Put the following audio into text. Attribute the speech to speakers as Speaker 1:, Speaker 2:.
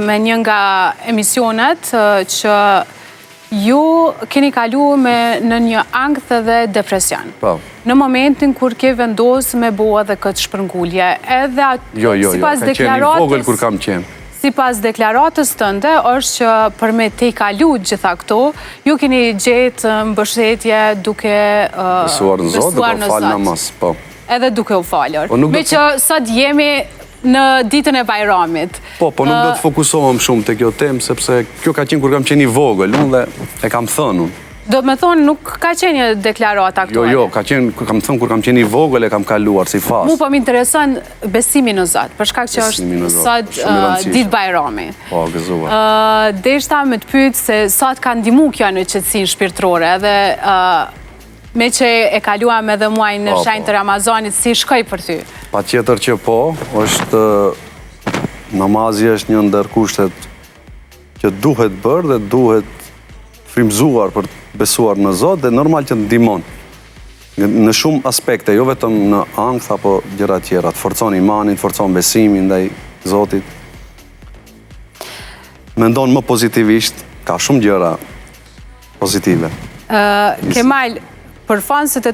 Speaker 1: me një nga emisionet që ju keni kalu në një angth dhe depresion. Në momentin kur ke vendosë me bo edhe këtë shpërngulje.
Speaker 2: Jo, ka qenë i vogël kur kam qenë.
Speaker 1: Si pas deklaratës tënde, është që për me te kalu gjitha këto, ju keni gjetë mbështetje duke
Speaker 2: besuar në Zot, duke falë namaz, po.
Speaker 1: Edhe duke u falër. Me që sot jemi në ditën e Bajramit.
Speaker 2: Po nuk do të fokusohem shumë të kjo temë, sepse kjo ka qenë kur kam qenë i vogël, unë dhe e kam thënë unë.
Speaker 1: Do të me thonë, nuk ka qenë një deklarat aktuale?
Speaker 2: Jo, kam thënë kur kam qenë i vogël e kam kaluar si fast.
Speaker 1: Mu po më interesën besimi në Zot, për shkak që është sot ditë Bajrami.
Speaker 2: Po, gëzuar.
Speaker 1: Deshta me të pytë se sot ka ndimu kjo në qetësinë shpirtërore, edhe me që e kaluam edhe muaj në shenjtë të Ramazanit, si shkoj për ty?
Speaker 2: Pa tjetër që po, është namazi është një ndër kushtet që duhet bërë dhe duhet frymëzuar për të besuar në Zot dhe normal që të ndihmon në shumë aspekte, jo vetëm në angth apo gjëra tjera, të forcon imanin, të forcon besimin ndaj Zotit. Mendon më pozitivisht, ka shumë gjëra pozitive.
Speaker 1: Kemal, për fanësit e